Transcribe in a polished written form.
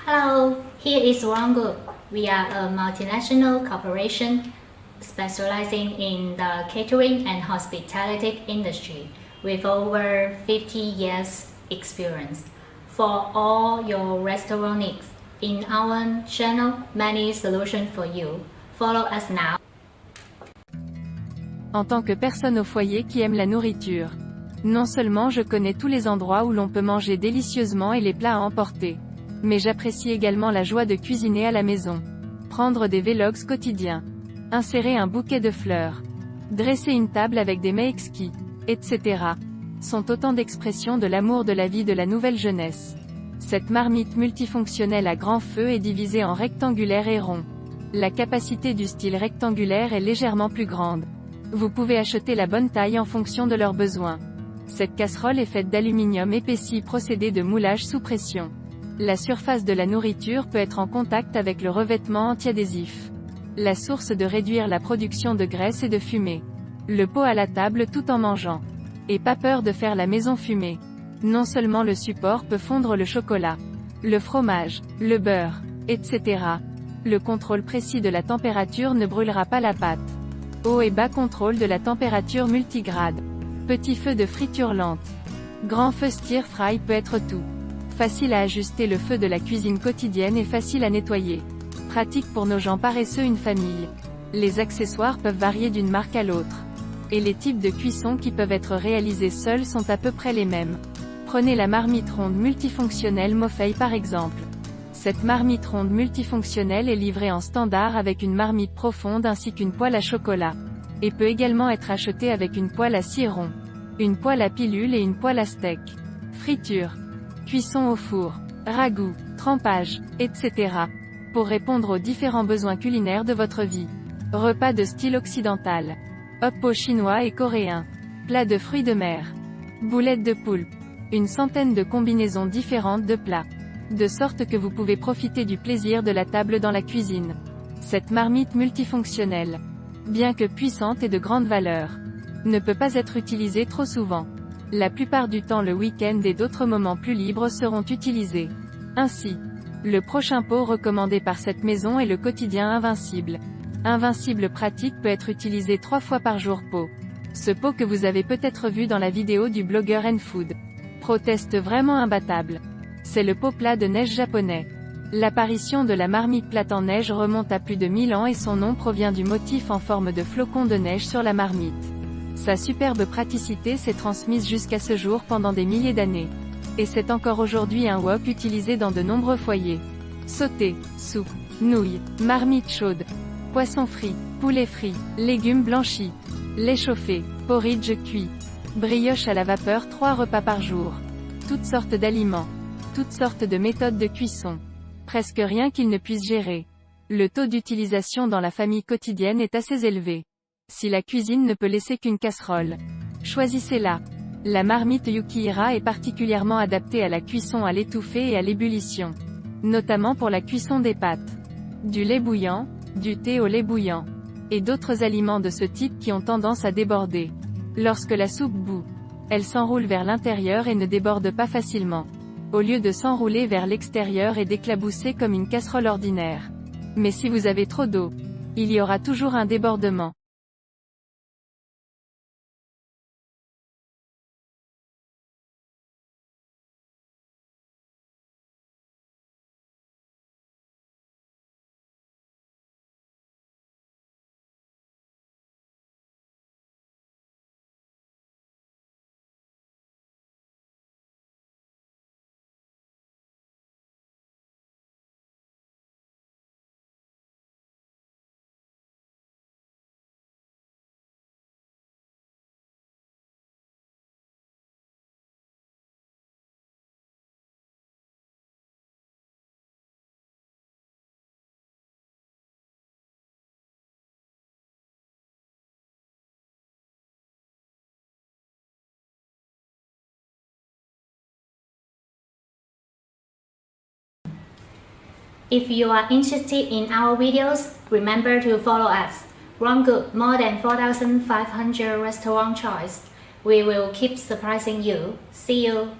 Hello, here is Wrong Group. We are a multinational corporation specializing in the catering and hospitality industry with over 50 years experience. For all your restaurant needs, in our channel, many solutions for you. Follow us now. En tant que personne au foyer qui aime la nourriture, non seulement je connais tous les endroits où l'on peut manger délicieusement et les plats à emporter, mais j'apprécie également la joie de cuisiner à la maison. Prendre des vlogs quotidiens, insérer un bouquet de fleurs, dresser une table avec des mets exquis, etc. sont autant d'expressions de l'amour de la vie de la nouvelle jeunesse. Cette marmite multifonctionnelle à grand feu est divisée en rectangulaire et rond. La capacité du style rectangulaire est légèrement plus grande. Vous pouvez acheter la bonne taille en fonction de leurs besoins. Cette casserole est faite d'aluminium épaissi procédé de moulage sous pression. La surface de la nourriture peut être en contact avec le revêtement antiadhésif. La source de réduire la production de graisse et de fumée. Le pot à la table tout en mangeant. Et pas peur de faire la maison fumée. Non seulement le support peut fondre le chocolat, le fromage, le beurre, etc. Le contrôle précis de la température ne brûlera pas la pâte. Haut et bas contrôle de la température multigrade. Petit feu de friture lente. Grand feu stir fry peut être tout. Facile à ajuster, le feu de la cuisine quotidienne est facile à nettoyer. Pratique pour nos gens paresseux, une famille. Les accessoires peuvent varier d'une marque à l'autre. Et les types de cuisson qui peuvent être réalisés seuls sont à peu près les mêmes. Prenez la marmite ronde multifonctionnelle Mofei par exemple. Cette marmite ronde multifonctionnelle est livrée en standard avec une marmite profonde ainsi qu'une poêle à chocolat. Et peut également être achetée avec une poêle à scie rond, une poêle à pilule et une poêle à steak. Friture, cuisson au four, ragoût, trempage, etc. Pour répondre aux différents besoins culinaires de votre vie. Repas de style occidental. Hoppo chinois et coréen. Plats de fruits de mer. Boulettes de poulpe. Une centaine de combinaisons différentes de plats. De sorte que vous pouvez profiter du plaisir de la table dans la cuisine. Cette marmite multifonctionnelle, bien que puissante et de grande valeur, ne peut pas être utilisée trop souvent. La plupart du temps le week-end et d'autres moments plus libres seront utilisés. Ainsi, le prochain pot recommandé par cette maison est le quotidien Invincible. Invincible pratique peut être utilisé 3 fois par jour pot. Ce pot que vous avez peut-être vu dans la vidéo du blogueur N-Food. Pro test vraiment imbattable. C'est le pot plat de neige japonais. L'apparition de la marmite plate en neige remonte à plus de 1000 ans et son nom provient du motif en forme de flocons de neige sur la marmite. Sa superbe praticité s'est transmise jusqu'à ce jour pendant des milliers d'années. Et c'est encore aujourd'hui un wok utilisé dans de nombreux foyers. Sauté, soupe, nouilles, marmite chaude, poisson frit, poulet frit, légumes blanchis, lait chauffé, porridge cuit, brioche à la vapeur, 3 repas par jour. Toutes sortes d'aliments. Toutes sortes de méthodes de cuisson. Presque rien qu'il ne puisse gérer. Le taux d'utilisation dans la famille quotidienne est assez élevé. Si la cuisine ne peut laisser qu'une casserole, choisissez-la. La marmite Yukihira est particulièrement adaptée à la cuisson à l'étouffée et à l'ébullition. Notamment pour la cuisson des pâtes. Du lait bouillant, du thé au lait bouillant. Et d'autres aliments de ce type qui ont tendance à déborder. Lorsque la soupe bout, elle s'enroule vers l'intérieur et ne déborde pas facilement. Au lieu de s'enrouler vers l'extérieur et d'éclabousser comme une casserole ordinaire. Mais si vous avez trop d'eau, il y aura toujours un débordement. If you are interested in our videos, remember to follow us. Wrong Group, more than 4,500 restaurant choice. We will keep surprising you. See you.